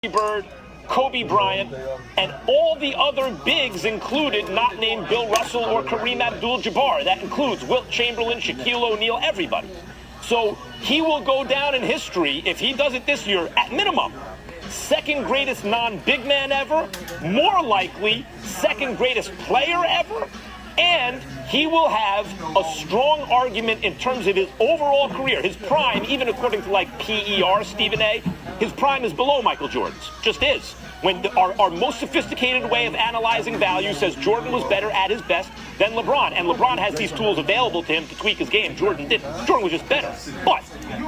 Bird, Kobe Bryant, and all the other bigs included, not named Bill Russell or Kareem Abdul-Jabbar. That includes Wilt Chamberlain, Shaquille O'Neal, everybody. So he will go down in history, if he does it this year, at minimum, second greatest non-big man ever, more likely second greatest player ever, and he will have a strong argument in terms of his overall career. His prime, even according to like PER, Stephen A., his prime is below Michael Jordan's, just is. When our most sophisticated way of analyzing value says Jordan was better at his best than LeBron, and LeBron has these tools available to him to tweak his game. Jordan didn't. Jordan was just better. But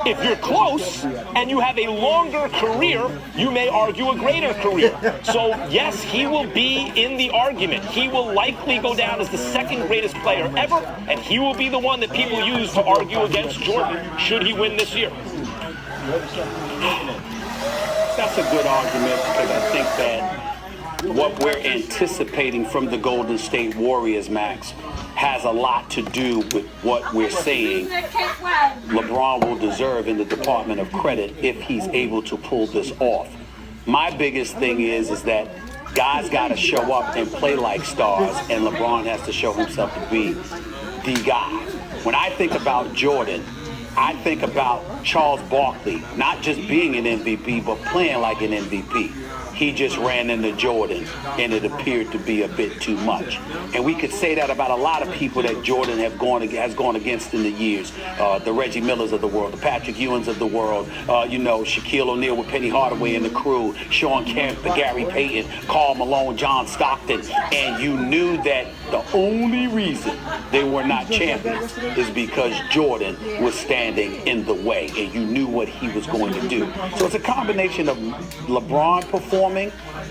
if you're close and you have a longer career, you may argue a greater career. So yes, he will be in the argument. He will likely go down as the second greatest player ever, and he will be the one that people use to argue against Jordan should he win this year. That's a good argument, because I think that what we're anticipating from the Golden State Warriors, Max, has a lot to do with what we're saying LeBron will deserve in the department of credit if he's able to pull this off. My biggest thing is that guys got to show up and play like stars, and LeBron has to show himself to be the guy. When I think about Jordan, I think about Charles Barkley, not just being an MVP, but playing like an MVP. He just ran into Jordan, and it appeared to be a bit too much. And we could say that about a lot of people that Jordan has gone against in the years. The Reggie Millers of the world, the Patrick Ewings of the world, Shaquille O'Neal with Penny Hardaway and the crew, Sean Kemp, Gary Payton, Karl Malone, John Stockton. And you knew that the only reason they were not champions is because Jordan was standing in the way, and you knew what he was going to do. So it's a combination of LeBron performing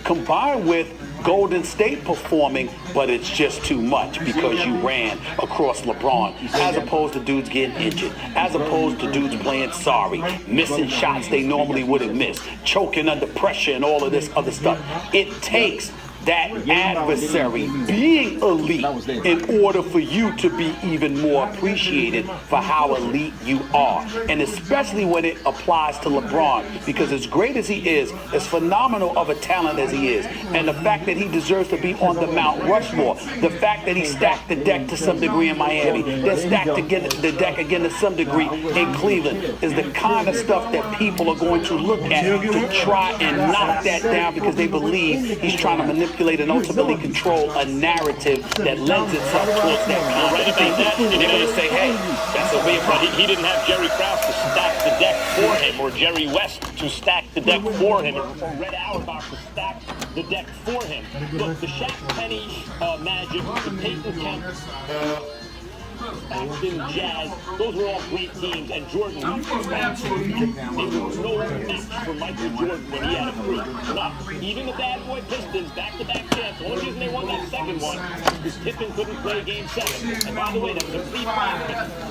combined with Golden State performing, but it's just too much because you ran across LeBron, as opposed to dudes getting injured, as opposed to dudes playing sorry, missing shots they normally wouldn't miss, choking under pressure and all of this other stuff. It takes that adversary being elite in order for you to be even more appreciated for how elite you are. And especially when it applies to LeBron, because as great as he is, as phenomenal of a talent as he is, and the fact that he deserves to be on the Mount Rushmore, the fact that he stacked the deck to some degree in Miami, then stacked the deck again to some degree in Cleveland, is the kind of stuff that people are going to look at to try and knock that down, because they believe he's trying to manipulate and ultimately control a narrative that lends itself towards that kind of thing. And they're going to say, hey, that's a way of He didn't have Jerry Krause to stack the deck for him, or Jerry West to stack the deck for him, or Red Auerbach to stack the deck for him. Look, the Shaq Penny Magic, the Peyton Kemp, Stockton, Jazz, those were all great teams, and Jordan, they were no match for Michael Jordan when he had a crew. Now, even the bad boy Pistons, back-to-back champs, the only reason they won that second one is Pippen couldn't play Game 7. And by the way, that was a pre-prime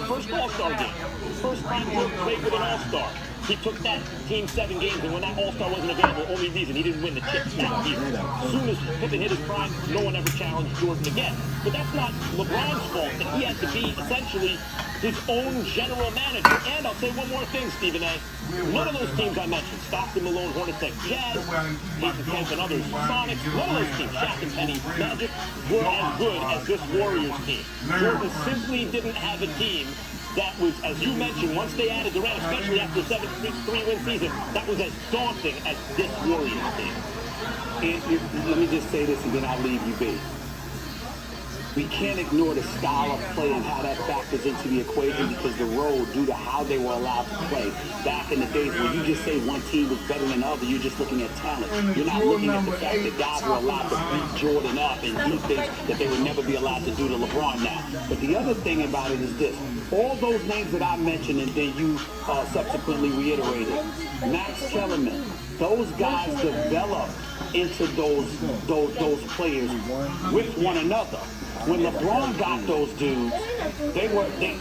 first All-Star game. First time Jordan played with an All-Star. He took that team 7 games, and when that All-Star wasn't available, only reason he didn't win the chip that year. As soon as Pippen hit his prime, no one ever challenged Jordan again. But that's not LeBron's fault, that he had to be essentially his own general manager. And I'll say one more thing, Stephen A. None of those teams I mentioned, Stockton, Malone, Hornets, Jazz, Peyton Kemp, and others, Sonics, none of those teams, Shaq and Penny, Magic, were as good as this Warriors team. Jordan simply didn't have a team that was, as you mentioned, once they added Durant, especially after a 7-3-win season, that was as daunting as this Warriors team. Let me just say this, and then I'll leave you be. We can't ignore the style of play and how that factors into the equation, because the road, due to how they were allowed to play back in the days when you just say one team was better than the other, you're just looking at talent. You're not looking at the fact that guys were allowed to beat Jordan up and do things that they would never be allowed to do to LeBron now. But the other thing about it is this. All those names that I mentioned and then you subsequently reiterated, Max Kellerman, those guys developed into those players with one another. When LeBron got those dudes, they were there.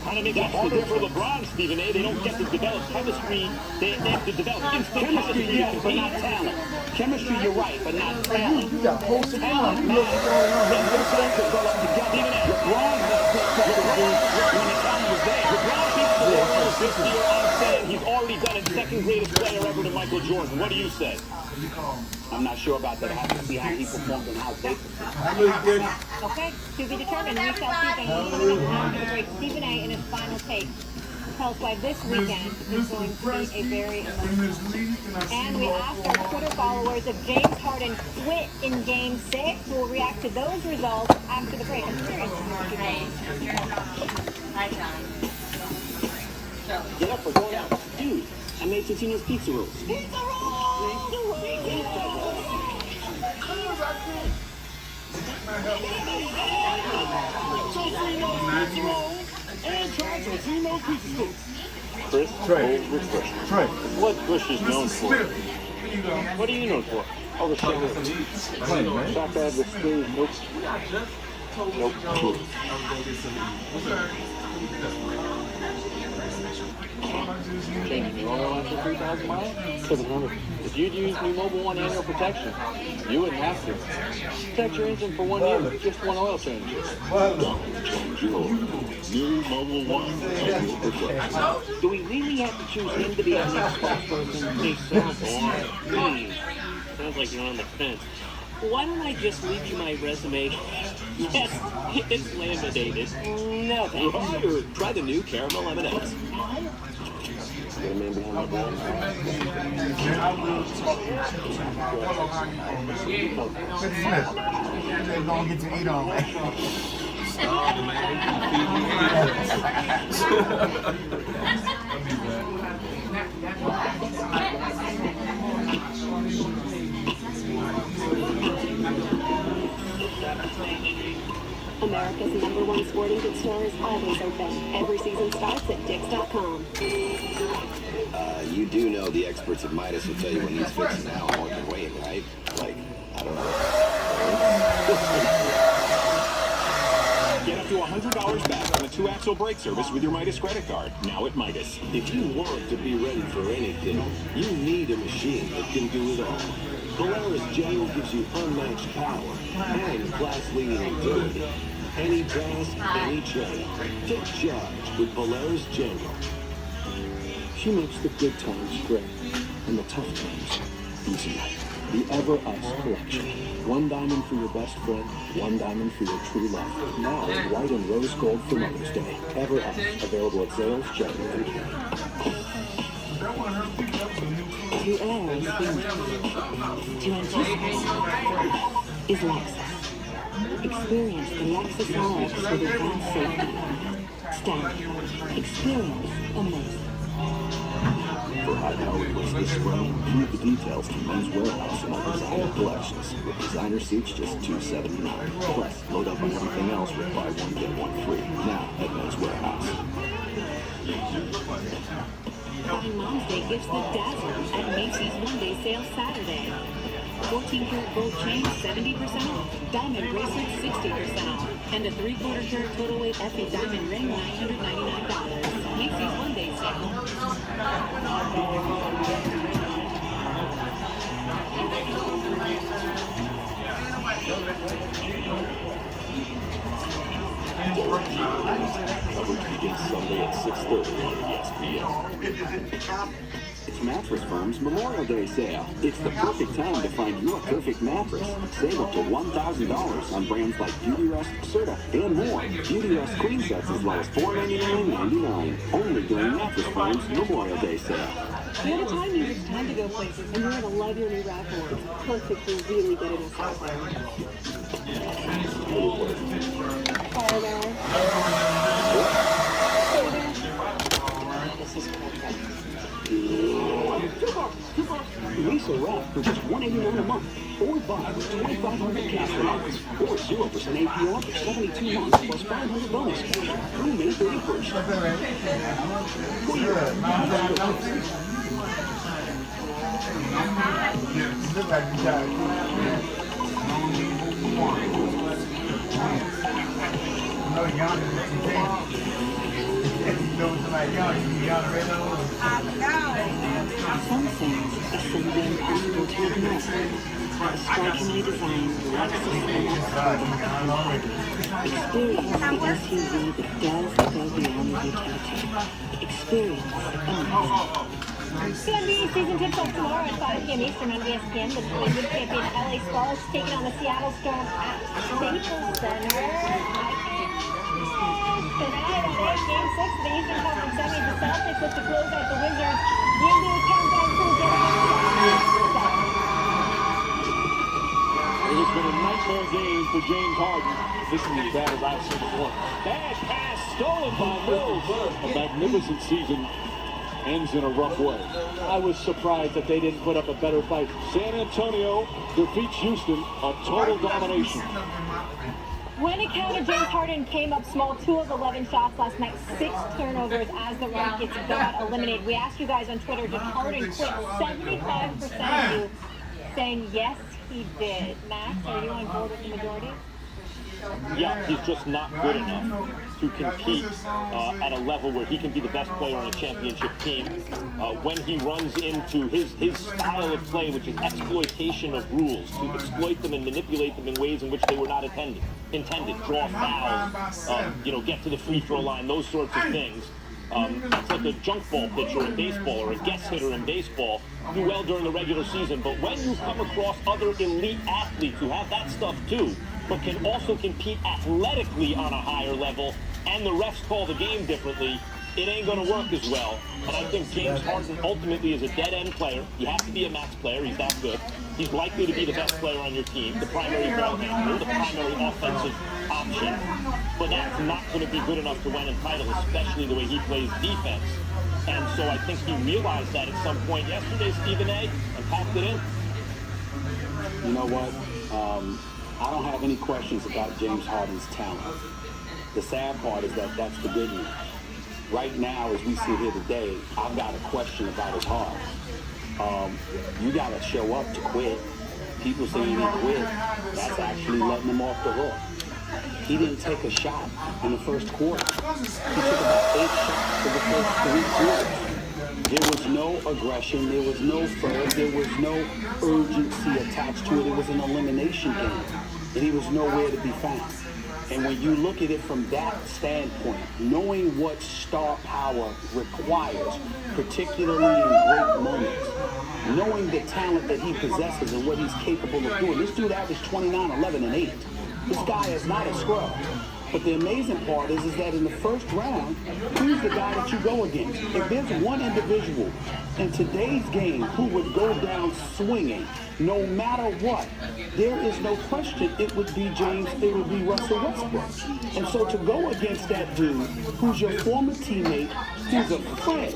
Kind of makes it harder for LeBron, Stephen A. They don't get to develop chemistry. They have to develop instant chemistry, yes, but not talent. Chemistry, you're right, but not talent. Talent, man. They develop together. LeBron when the talent was there. LeBron beats the This year, I'm saying he's already done it. Second greatest player ever to Michael Jordan. What do you say? I'm not sure about that. I have to see how he performed and how they performed. Okay, to be determined. We shall see things after the break. Stephen A. in his final take tells why this weekend is going to be a very emotional. And we asked our Twitter followers if James Harden quit in Game 6. We'll react to those results after the break. I'm serious. Get up, we're going out. Dude, I made Totino's pizza rolls. Pizza rolls! Chris? Trey. Trey. What Bush is known for? What are you known for? All the shit. Shot bad with speed. Nope. Jamie, you only want for 3,000 miles? 700. If you'd use New Mobile One annual protection, you wouldn't have to. Protect your engine for 1 year with just one oil change. New Mobile One annual protection. Do we really have to choose him to be our next spokesperson? He's so boring. Sounds like you're on the fence. Why don't I just leave you my resume? Yes, it's laminated. No thanks. Or try the new caramel M&Ms. Get a man behind my back. They're gonna get to eat on that. America's #1 sporting goods store is always open. Every season starts at Dicks.com. You do know the experts at Midas will tell you when he's fixing now more than Wayne, right? Like, I don't know. Get up to $100 back on the 2-axle brake service with your Midas credit card. Now at Midas. If you want to be ready for anything, you need a machine that can do it all. Polaris General gives you unmatched power and class-leading utility. Any task, any trade. Take charge with Polaris General. She makes the good times great and the tough times easy. The Ever Us collection. 1 diamond for your best friend, 1 diamond for your true love. Now in white and rose gold for Mother's Day. Ever Us. Available at Zales, Chevy, and Kia. To err is beauty. To anticipate is Lexus. Experience the Lexus RX with advanced safety. Stand. Experience amazing. For high-powered lifts this spring, view the details to Men's Warehouse in our designer collections, with designer seats just $279. Plus, load up on everything else with buy one, get one free. Now at Men's Warehouse. Buying Mom's Day gifts that dazzle at Macy's One-Day Sale Saturday. 14-karat gold chain, 70% off. Diamond bracelet, 60% off. And a 3/4 karat total weight Effie diamond ring, $999. Macy's One-Day Sale. Coverage begins Sunday at 6:30 on ESPN. It's Mattress Firm's Memorial Day sale. It's the perfect time to find your perfect mattress. Save up to $1,000 on brands like Beautyrest, Serta, and more. Beautyrest queen sets as low as $499.99. Only during Mattress Firm's Memorial Day sale. When the time means it's time to go places, and you're going to love your new Rav4. It's perfect for really getting us out there. This is perfect. Lease a Rav for just $189 a month. Or buy with 2,500 cash allowance. Or 0% APR for 72 months plus 500 bonus cash. Through May 31st. Look like you got it. No, Yana, you can't. If you know somebody young, you Yana right on. Some things are simply impossible to ignore. A strikingly designed Lexus NX Turbo. Experience the SUV that does go beyond the utility. Experience amazing. The NBA season tips off tomorrow at 5 p.m. Eastern on ESPN. The defending champion LA Sparks taking on the Seattle Storm at Staples Center. Tonight at 8, Game 6 of the Eastern Conference Semis, the Celtics look to close out the Wizards. The NBA countdown crew It has been a nightmare game for James Harden. This is as bad as I've seen before. Bad pass stolen by Mills. A magnificent season ends in a rough way. I was surprised that they didn't put up a better fight. San Antonio defeats Houston, a total domination. When it counted, James Harden came up small, 2 of 11 shots last night, 6 turnovers as the Rockets got eliminated. We asked you guys on Twitter, did Harden quit? 75% of you saying yes, he did. Max, are you on board with the majority? Yeah, he's just not good enough to compete at a level where he can be the best player on a championship team. When he runs into his style of play, which is exploitation of rules, to exploit them and manipulate them in ways in which they were not intended, draw fouls, get to the free throw line, those sorts of things. That's like a junk ball pitcher in baseball or a guest hitter in baseball. Do well during the regular season, but when you come across other elite athletes who have that stuff too, but can also compete athletically on a higher level, and the refs call the game differently, it ain't going to work as well. And I think James Harden ultimately is a dead-end player. You have to be a max player. He's that good. He's likely to be the best player on your team, the primary ball handler, the primary offensive option. But that's not going to be good enough to win a title, especially the way he plays defense. And so I think he realized that at some point yesterday, Stephen A., and packed it in. You know what? I don't have any questions about James Harden's talent. The sad part is that that's the good news. Right now, as we sit here today, I've got a question about his heart. You got to show up to quit. People saying he quit, that's actually letting him off the hook. He didn't take a shot in the first quarter. He took about 8 shots for the first 3 quarters. There was no aggression, there was no fervor, there was no urgency attached to it. It was an elimination game, and he was nowhere to be found. And when you look at it from that standpoint, knowing what star power requires, particularly in great moments, knowing the talent that he possesses and what he's capable of doing, this dude averaged 29, 11, and 8. This guy is not a scrub. But the amazing part is that in the first round, who's the guy that you go against? If there's one individual in today's game who would go down swinging, no matter what, there is no question it would be Russell Westbrook. And so to go against that dude who's your former teammate, who's a friend,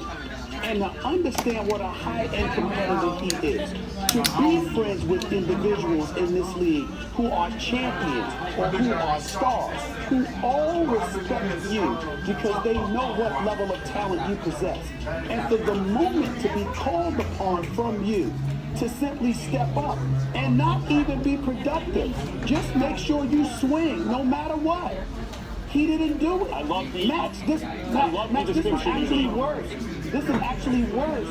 and to understand what a high-end competitor he is, to be friends with individuals in this league who are champions or who are stars, who all respect you because they know what level of talent you possess. And for the moment to be called upon from you to simply step up and not even be productive, just make sure you swing no matter what. He didn't do it. I love the Max, this is actually worse. This is actually worse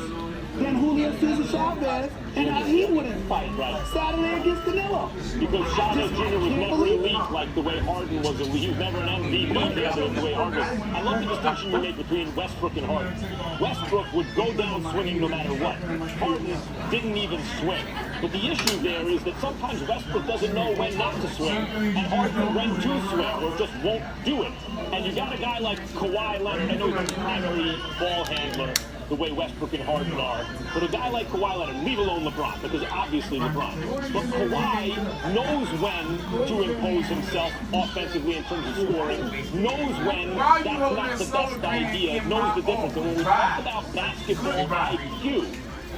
than Julio Cesar Chavez and how he wouldn't fight Saturday against Canelo. Because Chavez Jr. was never elite like the way Harden was elite. He was never an MVP candidate the way Harden was. I love the distinction you make between Westbrook and Harden. Westbrook would go down swinging no matter what. Harden didn't even swing. But the issue there is that sometimes Westbrook doesn't know when not to swing, and Harden when to swing, or just won't do it. And you got a guy like Kawhi Leonard, I know he's a primary ball handler, the way Westbrook and Harden are, but a guy like Kawhi Leonard, leave alone LeBron, because obviously LeBron, but Kawhi knows when to impose himself offensively in terms of scoring, knows when that's not the best idea, knows the difference. And when we talk about basketball IQ,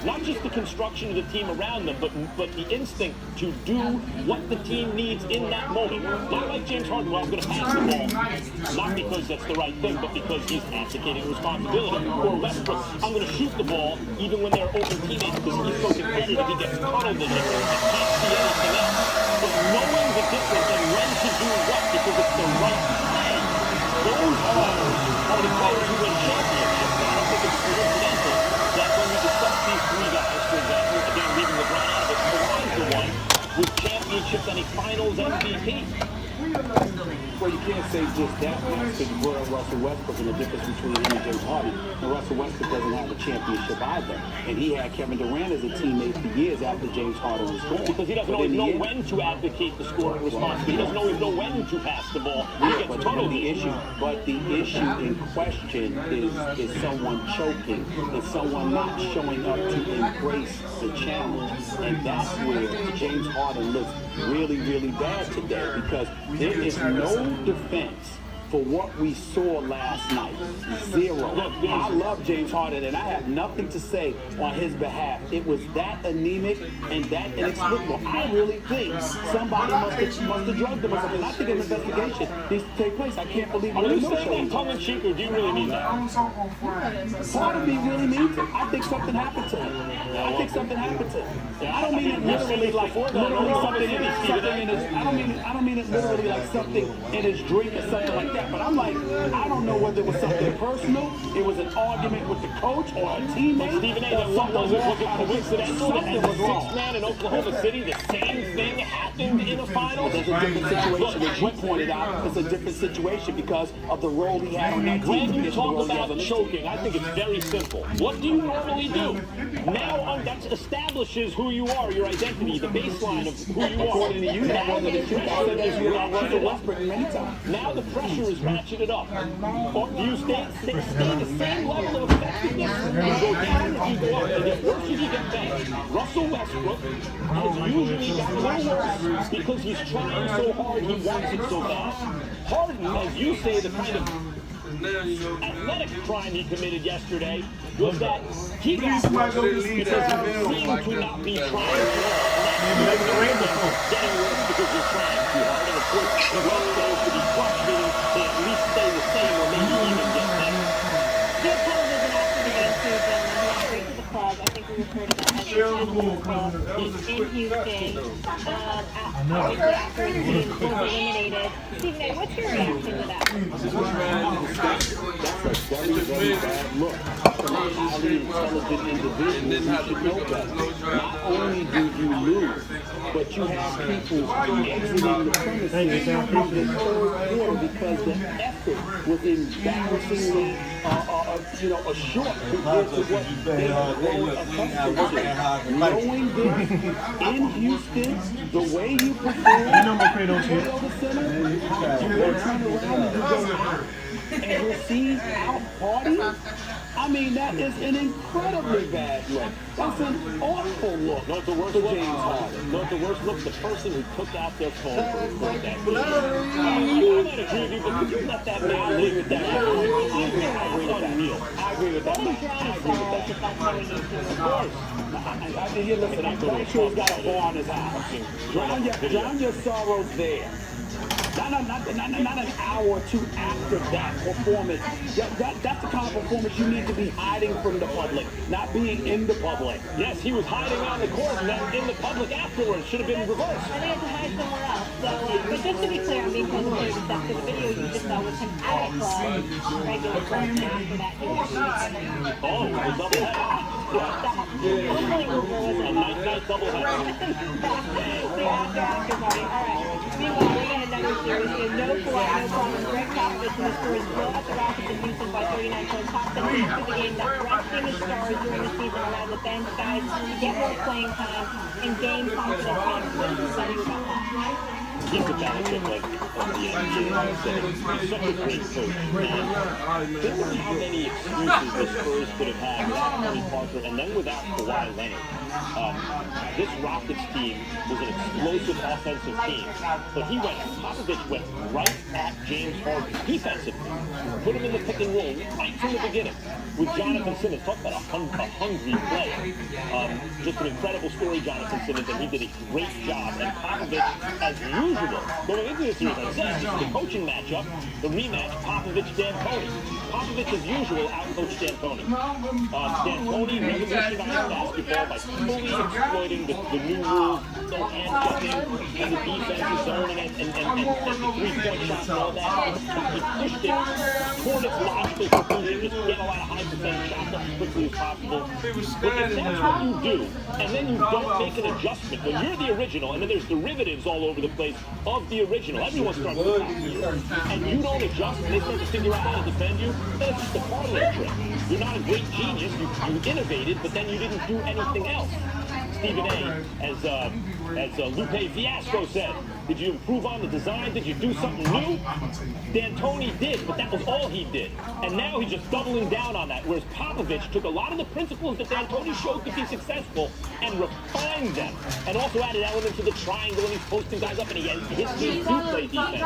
not just the construction of the team around them, but the instinct to do what the team needs in that moment. Not like James Harden, well, I'm going to pass the ball, not because that's the right thing, but because he's abdicating responsibility. Or Westbrook, I'm going to shoot the ball even when they're open teammates because he's so competitive, he gets tunneled in it and can't see anything else. But knowing the difference and when to do what because it's the right play, those are the players who win championships. I don't think it's coincidental that when we discuss these 3 guys, for example, again, leaving LeBron out of it, Kawhi's the one with championships and a finals MVP. Well, you can't say just that, Max, because you brought up Russell Westbrook and the difference between him and James Harden. And Russell Westbrook doesn't have a championship either. And he had Kevin Durant as a teammate for years after James Harden was gone. Because he doesn't always know when to advocate the scoring responsibility. He doesn't always know when to pass the ball. He gets tunneled. But the issue in question is someone choking and someone not showing up to embrace the challenge. And that's where James Harden looks really, really bad today, because there is no defense for what we saw last night. Zero. I love James Harden, and I have nothing to say on his behalf. It was that anemic and that inexplicable. I really think somebody must have drugged him or something. I think an investigation needs to take place. I can't believe Are what you no saying that tongue-in-cheek, or do you really mean that? Part of me really means it. I think something happened to him. I think something happened to him. I don't mean it literally like literally something in his. I don't mean it literally like something in his drink or something like that. But I'm like, I don't know whether it was something personal, it was an argument with the coach or a teammate. Stephen A. Or Was it coincidental that as a something was wrong. sixth man in Oklahoma City, the same thing happened in a final? There's a different situation, as you pointed out. It's a different situation because of the role he had on that team. When you compared to the talk role he has on about this choking, I think it's very simple. What do you normally do? Now that establishes who you are, your identity, the baseline of who you are. According to you, that wasn't the truth. I said that you were Russell Westbrook many times. Now the pressure is ratcheted up. Or do you stay the same level of effectiveness? You go down if you go up, and get worse if you get better. Russell Westbrook has usually gotten a little worse because he's trying so hard, he wants it so bad. Harden, as you say, the kind of athletic crime he committed yesterday was that he got worse because he seemed to not be trying too hard. Getting worse because you're trying too hard. And of course, the well goes to be questioned to at least stay the same or maybe even get better. Good television after the game too, gentlemen. He went straight to the club. I think we refer to that as the club in Houston. After his team was eliminated. Stephen A., what's your reaction to that? That's a very, very bad look. From a highly intelligent individual, you should know better. Not only do you lose, but you have people exiting the premises in the third quarter because the effort was embarrassingly short compared to what they have grown accustomed to. Knowing this in Houston, the way you perform, the center, you go turn around and you go out, and you're seen out partying. I mean, that is an incredibly bad look. That's an awful look. Not the worst look. James Harden. Not the worst look. The person who took out their phone to record that video. I might agree with you, but could you let that man live with that? I agree with that. I agree with that. I agree with that. Of course. Listen, I'm quite sure he's got a bar on his house. Drown your sorrows there. Not an hour or two after that performance. That's the kind of performance you need to be hiding from the public, not being in the public. Yes, he was hiding on the court and then in the public afterwards. Should have been reversed. I think it's to hide somewhere else. So, but just to be clear, I'm being totally receptive. The video you just saw was him at a club, regular club, and after that he was Oh, a double header. A night double header. The after party. All right. Meanwhile, we're going to another series here. No Kawhi, no problem. Greg Popovich and the Spurs blow out the Rockets in Houston by 39 points. Top the lead to the game that resting the stars during the season allowed the bench guys to get more playing time and gain confidence. What does it tell you about that? He's a benefit of the NBA. He's such a great coach. And think of how many excuses the Spurs could have had without Tony Parker and then without Kawhi Leonard. This Rockets team was an explosive offensive team, but Popovich went right at James Harden defensively. Put him in the pick and roll right from the beginning with Jonathan Simmons. Talk about a hungry player. Just an incredible story, Jonathan Simmons, and he did a great job. And Popovich, as usual, going into this series, I said, this is the coaching matchup, the rematch, Popovich-D'Antoni. Popovich, as usual, out-coached D'Antoni. D'Antoni revolutionized basketball by fully exploiting the new rules, no hand-checking, and the defensive zone, and the three-point shots and all that. He pushed it toward its logical conclusion, just get a lot of high 95% chopped up as quickly as possible. But if that's what you do, and then you don't make an adjustment, when you're the original, and then there's derivatives all over the place of the original, everyone starts to copy you, and you don't adjust, and they start to figure out how to defend you, then it's just a parlor trick. You're not a great genius, you innovated, but then you didn't do anything else. Stephen A., as Lupe Fiasco said, did you improve on the design? Did you do something new? D'Antoni did, but that was all he did. And now he's just doubling down on that, whereas Popovich took a lot of the principles that D'Antoni showed to be successful and refined them, and also added elements of the triangle, and he's posting guys up, and his team do play defense.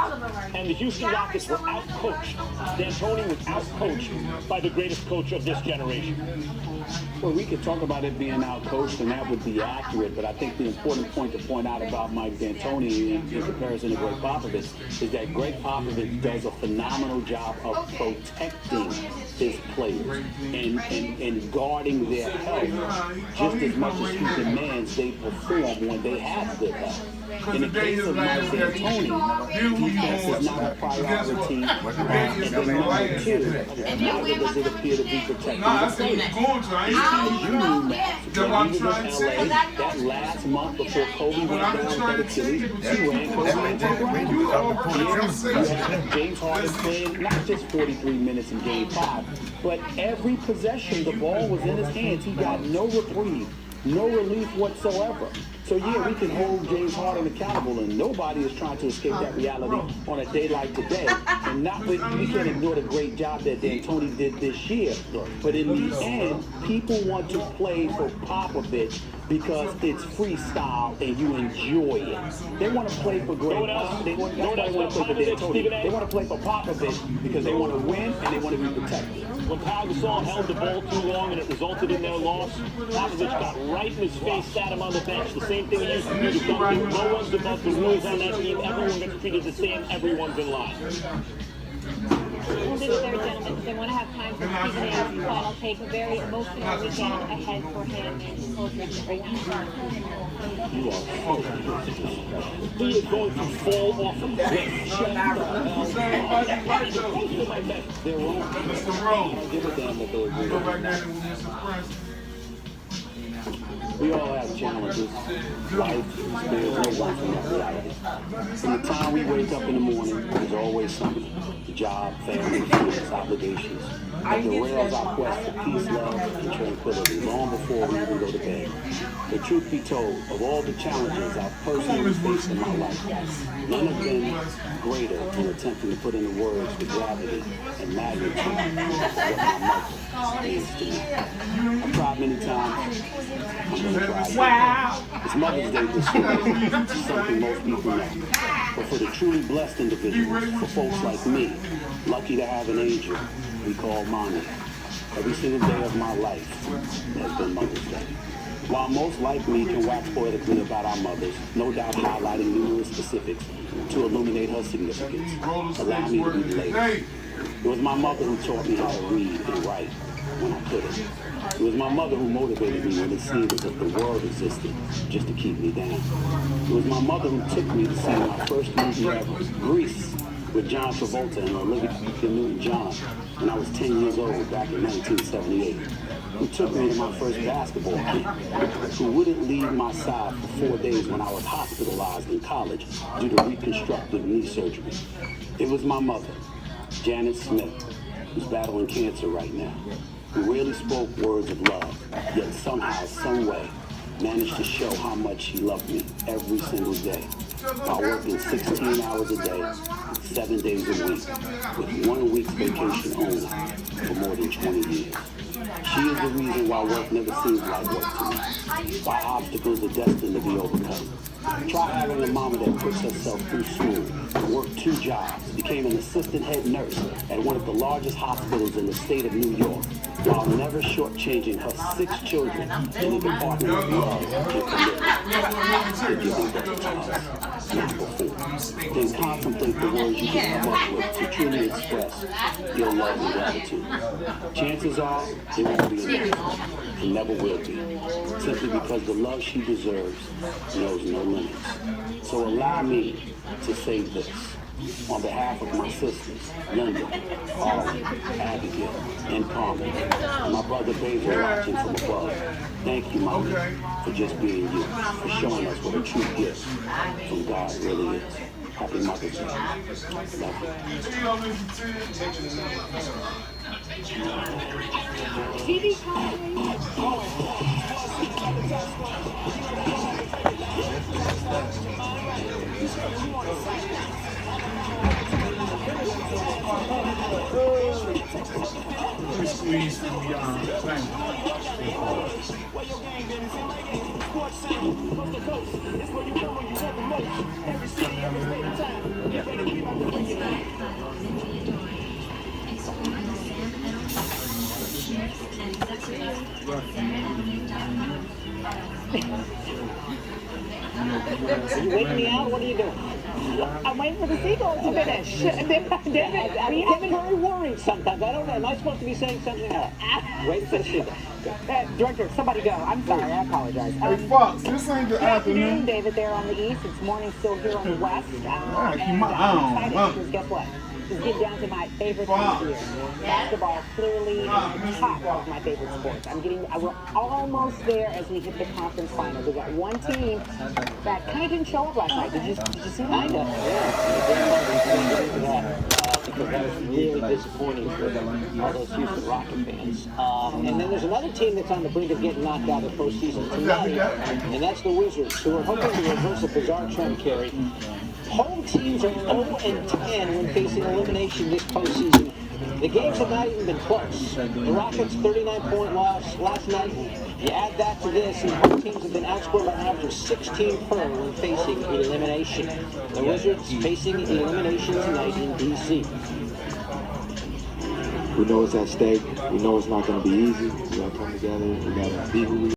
And the Houston Rockets were out-coached. D'Antoni was out-coached by the greatest coach of this generation. Well, we could talk about it being out-coached, and that would be accurate, but I think the important point to point out about Mike D'Antoni in comparison to Greg Popovich is that Greg Popovich does a phenomenal job of protecting his players and guarding their health just as much as he demands they perform when they have good health. In the case of Mike D'Antoni, defense is not a priority, and then number two, neither does it appear to be protecting the players. You knew, Max, when he was in LA, that last month before Kobe went down with that Achilles, he ran Kobe into the ground. You had James Harden playing not just 43 minutes in Game 5, but every possession the ball was in his hands. He got no reprieve, no relief whatsoever. So yeah, we can hold James Harden accountable, and nobody is trying to escape that reality on a day like today. And we can't ignore the great job that D'Antoni did this year. But in the end, people want to play for Popovich because it's freestyle and you enjoy it. They want to play for Greg Popovich. They want to play for D'Antoni. They want to play for Popovich because they want to win and they want to be protected. When Pau Gasol held the ball too long and it resulted in their loss, Popovich got right in his face, sat him on the bench. The same thing he used to do to Duncan. No one's above the rules on that team. Everyone gets treated the same. Everyone's in line. We'll do the third gentleman because I want to have time for Stephen A's final take. A very emotional weekend ahead for him and his whole team right now. You are so disrespectful. He is going to fall off a cliff. They're wrong. I don't give a damn what they agree with. We all have challenges, life, experience, no one from that reality. From the time we wake up in the morning, there's always something. Job, family, friends, obligations. That derails our quest for peace, love, and tranquility long before we even go to bed. The truth be told, of all the challenges I've personally faced in my life, none have been greater in attempting to put into words the gravity and magnitude of what my mother means to me. I've cried many times. I'm going to cry. Wow! It's Mother's Day this year, something most people know. But for the truly blessed individuals, for folks like me, lucky to have an angel we call Mommy, every single day of my life has been Mother's Day. While most like me can wax poetically about our mothers, no doubt highlighting numerous specifics to illuminate her significance, allow me to be the latest. It was my mother who taught me how to read and write when I couldn't. It was my mother who motivated me when it seemed as if the world existed just to keep me down. It was my mother who took me to see my first movie ever, Grease, with John Travolta and Olivia Newton-John when I was 10 years old back in 1978. Who took me to my first basketball camp, who wouldn't leave my side for 4 days when I was hospitalized in college due to reconstructive knee surgery. It was my mother, Janet Smith, who's battling cancer right now, who rarely spoke words of love, yet somehow, some way, managed to show how much she loved me every single day, while working 16 hours a day, 7 days a week, with 1 week's vacation only, for more than 20 years. She is the reason why work never seems like work to me, why obstacles are destined to be overcome. Try having a mama that puts herself through school, worked 2 jobs, became an assistant head nurse at one of the largest hospitals in the state of New York, while never shortchanging her 6 children in the department of love and commitment to giving birth to us, not before. Then contemplate the words you can come up with to truly express your love and gratitude. Chances are it won't be enough. It never will be, simply because the love she deserves knows no limits. So allow me to say this. On behalf of my sisters, Linda, Ollie, Abigail, and Carmen, and my brother Basil watching from above, thank you, Mama, for just being you, for showing us what a true gift from God really is. Happy Mother's Day. Love you. TV commentary. Squeeze from the thing. Are you waiting me out? What are you doing? I'm waiting for the sequel to finish. We get very worried sometimes. I don't know. Am I supposed to be saying something else? Wait for the sequel. Director, somebody go. I'm sorry. I apologize. Hey, Fox, this ain't the Good afternoon, afternoon. David. There on the east. It's morning still here on the west. keep And my eye on, excited wow. because guess what? Just get down to my favorite time of the year. Basketball clearly top of my favorite sports. We're almost there as we hit the conference finals. We got one team that kind of didn't show up last night. Did you see that? Kind of, yeah. Because that was really disappointing for all those Houston Rocket fans. And then there's another team that's on the brink of getting knocked out of the postseason tonight, and that's the Wizards, who are hoping to reverse a bizarre trend, Kerry. Home teams are 0-10 when facing elimination this postseason. The games have not even been close. The Rockets' 39-point loss last night. You add that to this, and home teams have been outscored by an average of 16 per when facing elimination. The Wizards facing elimination tonight in D.C. We know it's at stake. We know it's not going to be easy. We got to come together. We got to be who we